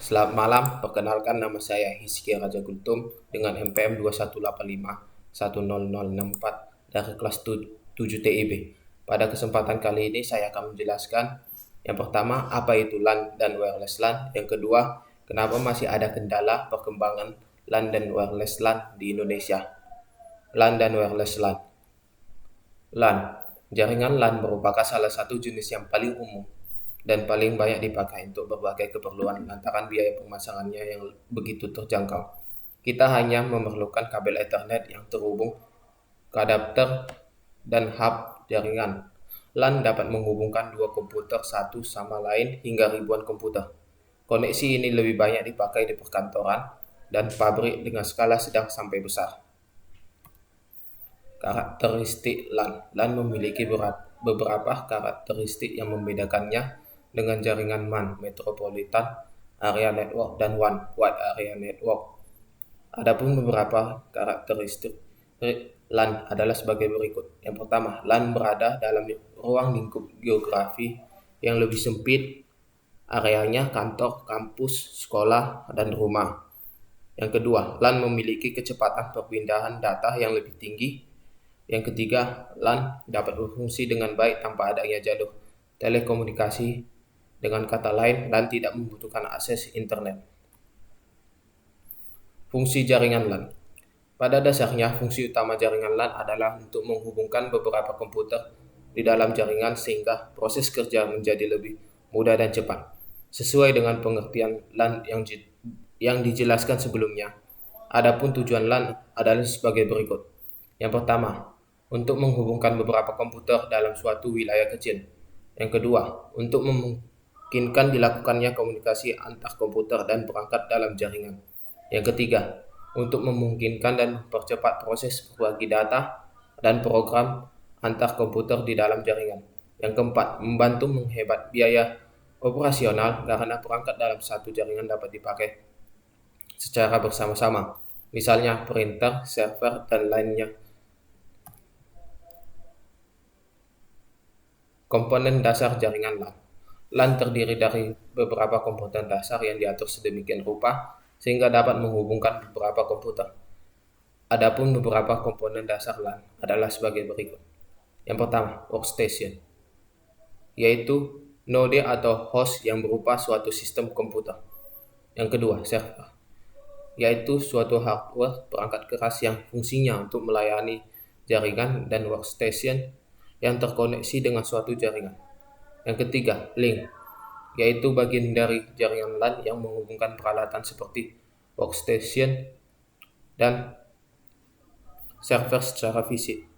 Selamat malam, perkenalkan nama saya Hizky Raja Gultum dengan MPM 2185-10064 dari kelas 7 TIB. Pada kesempatan kali ini saya akan menjelaskan yang pertama, apa itu LAN dan wireless LAN. Yang kedua, kenapa masih ada kendala perkembangan LAN dan wireless LAN di Indonesia. LAN dan wireless LAN. LAN, jaringan LAN merupakan salah satu jenis yang paling umum dan paling banyak dipakai untuk berbagai keperluan lantaran biaya pemasangannya yang begitu terjangkau. Kita hanya memerlukan kabel Ethernet yang terhubung ke adapter dan hub jaringan. LAN dapat menghubungkan dua komputer satu sama lain hingga ribuan komputer. Koneksi ini lebih banyak dipakai di perkantoran dan pabrik dengan skala sedang sampai besar. Karakteristik LAN. LAN memiliki beberapa karakteristik yang membedakannya dengan jaringan MAN, Metropolitan Area Network, dan One Wide Area Network. Adapun beberapa karakteristik LAN adalah sebagai berikut. Yang pertama, LAN berada dalam ruang lingkup geografi yang lebih sempit, areanya kantor, kampus, sekolah, dan rumah. Yang kedua, LAN memiliki kecepatan perpindahan data yang lebih tinggi. Yang ketiga, LAN dapat berfungsi dengan baik tanpa adanya jalur telekomunikasi. Dengan kata lain, LAN tidak membutuhkan akses internet. Fungsi jaringan LAN. Pada dasarnya, fungsi utama jaringan LAN adalah untuk menghubungkan beberapa komputer di dalam jaringan sehingga proses kerja menjadi lebih mudah dan cepat. Sesuai dengan pengertian LAN yang dijelaskan sebelumnya, adapun tujuan LAN adalah sebagai berikut. Yang pertama, untuk menghubungkan beberapa komputer dalam suatu wilayah kecil. Yang kedua, untuk memungkinkan dilakukannya komunikasi antar komputer dan perangkat dalam jaringan. Yang ketiga, untuk memungkinkan dan mempercepat proses berbagi data dan program antar komputer di dalam jaringan. Yang keempat, membantu menghemat biaya operasional karena perangkat dalam satu jaringan dapat dipakai secara bersama-sama, misalnya printer, server, dan lainnya. Komponen dasar jaringan LAN. LAN terdiri dari beberapa komponen dasar yang diatur sedemikian rupa sehingga dapat menghubungkan beberapa komputer. Adapun beberapa komponen dasar LAN adalah sebagai berikut. Yang pertama, workstation, yaitu node atau host yang berupa suatu sistem komputer. Yang kedua, server, yaitu suatu hardware perangkat keras yang fungsinya untuk melayani jaringan dan workstation yang terkoneksi dengan suatu jaringan. Yang ketiga, link, yaitu bagian dari jaringan LAN yang menghubungkan peralatan seperti workstation dan server secara fisik.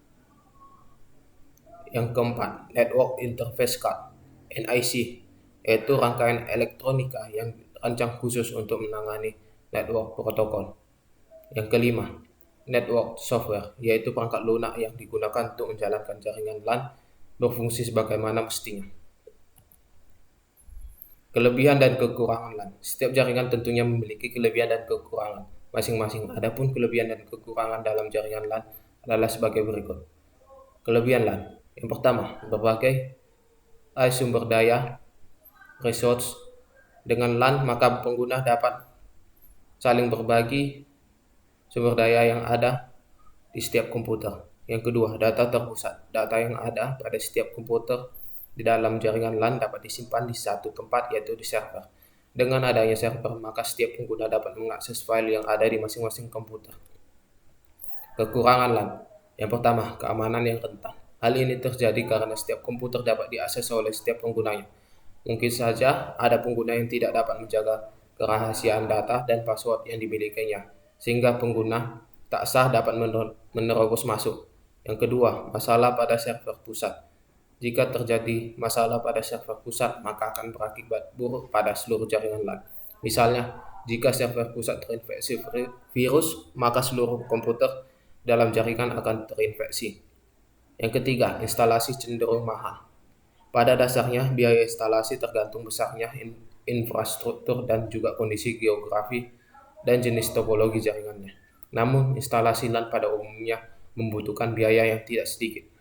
Yang keempat, network interface card, NIC, yaitu rangkaian elektronika yang dirancang khusus untuk menangani network protokol. Yang kelima, network software, yaitu perangkat lunak yang digunakan untuk menjalankan jaringan LAN berfungsi sebagaimana mestinya. Kelebihan dan kekurangan LAN. Setiap jaringan tentunya memiliki kelebihan dan kekurangan masing-masing. Adapun kelebihan dan kekurangan dalam jaringan LAN adalah sebagai berikut. Kelebihan LAN. Yang pertama, berbagai sumber daya resource. Dengan LAN, maka pengguna dapat saling berbagi sumber daya yang ada di setiap komputer. Yang kedua, data terpusat. Data yang ada pada setiap komputer di dalam jaringan LAN dapat disimpan di satu tempat, yaitu di server. Dengan adanya server, maka setiap pengguna dapat mengakses file yang ada di masing-masing komputer. Kekurangan LAN. Yang pertama, keamanan yang rentan. Hal ini terjadi karena setiap komputer dapat diakses oleh setiap penggunanya. Mungkin saja ada pengguna yang tidak dapat menjaga kerahasiaan data dan password yang dimilikinya, sehingga pengguna tak sah dapat menerobos masuk. Yang kedua, masalah pada server pusat. Jika terjadi masalah pada server pusat, maka akan berakibat buruk pada seluruh jaringan LAN. Misalnya, jika server pusat terinfeksi virus, maka seluruh komputer dalam jaringan akan terinfeksi. Yang ketiga, instalasi cenderung mahal. Pada dasarnya, biaya instalasi tergantung besarnya infrastruktur dan juga kondisi geografi dan jenis topologi jaringannya. Namun, instalasi LAN pada umumnya membutuhkan biaya yang tidak sedikit.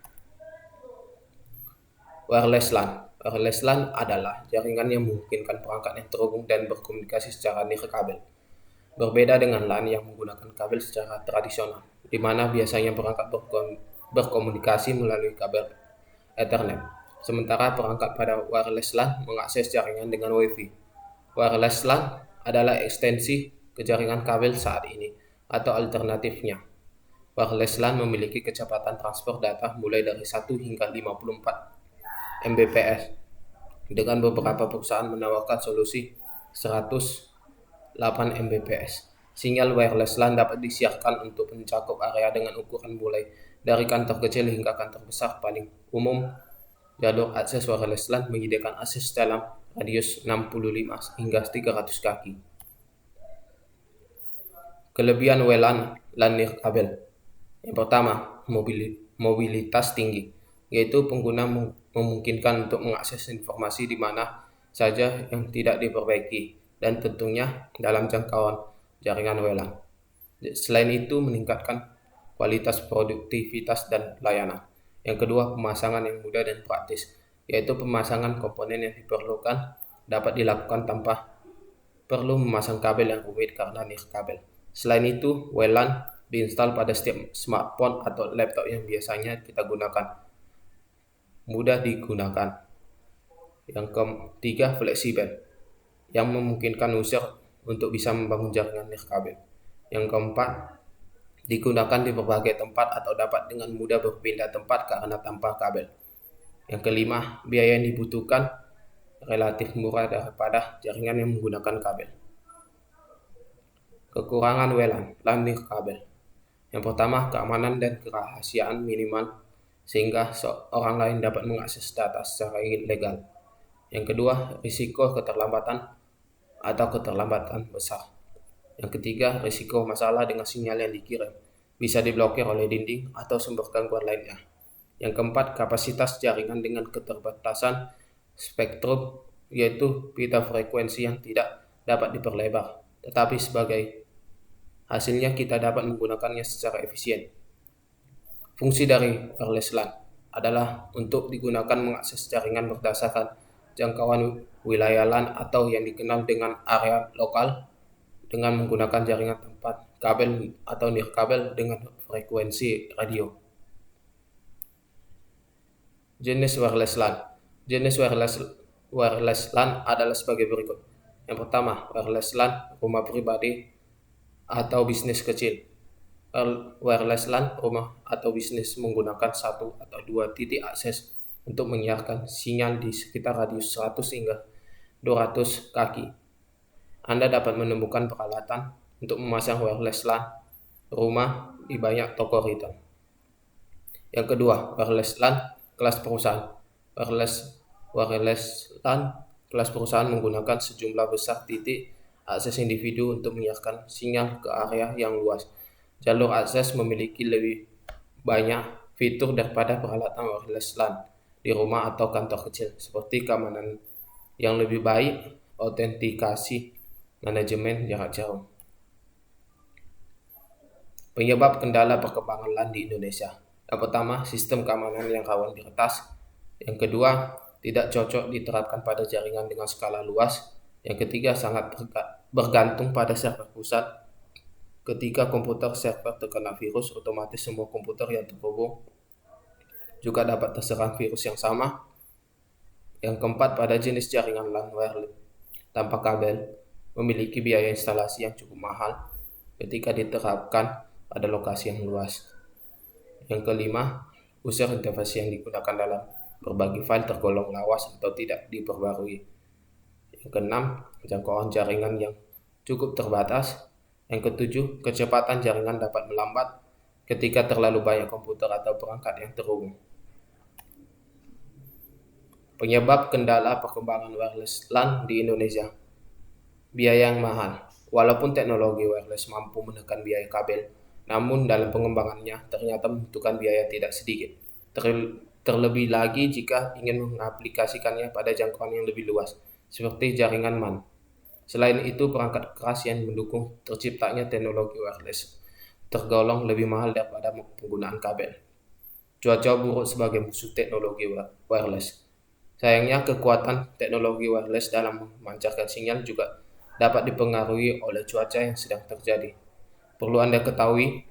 Wireless LAN. Wireless LAN adalah jaringan yang memungkinkan perangkat yang terhubung dan berkomunikasi secara nirkabel. Berbeda dengan LAN yang menggunakan kabel secara tradisional, di mana biasanya perangkat berkomunikasi melalui kabel Ethernet. Sementara perangkat pada wireless LAN mengakses jaringan dengan Wi-Fi. Wireless LAN adalah ekstensi ke jaringan kabel saat ini, atau alternatifnya. Wireless LAN memiliki kecepatan transfer data mulai dari 1 hingga 54 Mbps. Dengan beberapa perusahaan menawarkan solusi 108 Mbps. Sinyal wireless LAN dapat disiarkan untuk mencakup area dengan ukuran mulai dari kantor kecil hingga kantor besar paling umum. Jalur akses wireless LAN menyediakan akses dalam radius 65 hingga 300 kaki. Kelebihan WLAN LAN nirkabel. Yang pertama, mobilitas tinggi, yaitu pengguna memungkinkan untuk mengakses informasi di mana saja yang tidak diperbaiki dan tentunya dalam jangkauan jaringan WLAN. Selain itu, meningkatkan kualitas produktivitas dan layanan. Yang kedua, pemasangan yang mudah dan praktis, yaitu pemasangan komponen yang diperlukan dapat dilakukan tanpa perlu memasang kabel yang rumit karena nirkabel. Selain itu, WLAN diinstal pada setiap smartphone atau laptop yang biasanya kita gunakan. Mudah digunakan. Yang ketiga, fleksibel, yang memungkinkan user untuk bisa membangun jaringan nirkabel. Yang keempat, digunakan di berbagai tempat atau dapat dengan mudah berpindah tempat karena tanpa kabel. Yang kelima, biaya yang dibutuhkan relatif murah daripada jaringan yang menggunakan kabel. Kekurangan WLAN LAN nirkabel. Yang pertama, keamanan dan kerahasiaan minimal sehingga seorang lain dapat mengakses data secara ilegal. Yang kedua, risiko keterlambatan atau keterlambatan besar. Yang ketiga, risiko masalah dengan sinyal yang dikirim, bisa diblokir oleh dinding atau sumber gangguan lainnya. Yang keempat, kapasitas jaringan dengan keterbatasan spektrum, yaitu pita frekuensi yang tidak dapat diperlebar, tetapi sebagai hasilnya kita dapat menggunakannya secara efisien. Fungsi dari wireless LAN adalah untuk digunakan mengakses jaringan berdasarkan jangkauan wilayah LAN atau yang dikenal dengan area lokal dengan menggunakan jaringan tempat kabel atau nirkabel dengan frekuensi radio. Jenis wireless LAN. Jenis wireless LAN adalah sebagai berikut. Yang pertama, wireless LAN rumah pribadi atau bisnis kecil. Wireless LAN rumah atau bisnis menggunakan satu atau dua titik akses untuk menyiarkan sinyal di sekitar radius 100 hingga 200 kaki. Anda dapat menemukan peralatan untuk memasang wireless LAN rumah di banyak toko retail. Yang kedua, wireless LAN kelas perusahaan. Wireless LAN kelas perusahaan menggunakan sejumlah besar titik akses individu untuk menyiarkan sinyal ke area yang luas. Jalur akses memiliki lebih banyak fitur daripada peralatan wireless LAN di rumah atau kantor kecil, seperti keamanan yang lebih baik, autentikasi, manajemen jarak jauh. Penyebab kendala perkembangan LAN di Indonesia. Yang pertama, sistem keamanan yang rawan diretas. Yang kedua, tidak cocok diterapkan pada jaringan dengan skala luas. Yang ketiga, sangat bergantung pada server pusat. Ketika komputer server terkena virus, otomatis semua komputer yang terhubung juga dapat terserang virus yang sama. Yang keempat, pada jenis jaringan LAN wireless tanpa kabel memiliki biaya instalasi yang cukup mahal ketika diterapkan pada lokasi yang luas. Yang kelima, user interface yang digunakan dalam berbagi file tergolong lawas atau tidak diperbarui. Yang keenam, jangkauan jaringan yang cukup terbatas. Yang ketujuh, kecepatan jaringan dapat melambat ketika terlalu banyak komputer atau perangkat yang terhubung. Penyebab kendala perkembangan wireless LAN di Indonesia. Biaya yang mahal. Walaupun teknologi wireless mampu menekan biaya kabel, namun dalam pengembangannya ternyata membutuhkan biaya tidak sedikit. Terlebih lagi jika ingin mengaplikasikannya pada jangkauan yang lebih luas, seperti jaringan MAN. Selain itu, perangkat keras yang mendukung terciptanya teknologi wireless tergolong lebih mahal daripada penggunaan kabel. Cuaca buruk sebagai musuh teknologi wireless. Sayangnya, kekuatan teknologi wireless dalam memancarkan sinyal juga dapat dipengaruhi oleh cuaca yang sedang terjadi. Perlu Anda ketahui,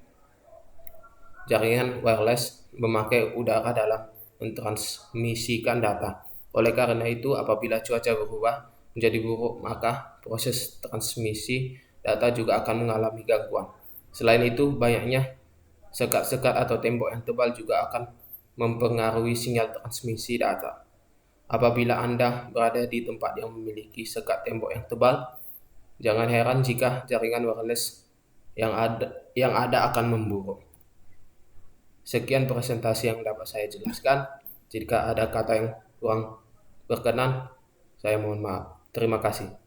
jaringan wireless memakai udara dalam mentransmisikan data. Oleh karena itu, apabila cuaca berubah menjadi buruk, maka proses transmisi data juga akan mengalami gangguan. Selain itu, banyaknya sekat-sekat atau tembok yang tebal juga akan mempengaruhi sinyal transmisi data. Apabila Anda berada di tempat yang memiliki sekat tembok yang tebal, jangan heran jika jaringan wireless yang ada akan memburuk. Sekian presentasi yang dapat saya jelaskan. Jika ada kata yang kurang berkenan, saya mohon maaf. Terima kasih.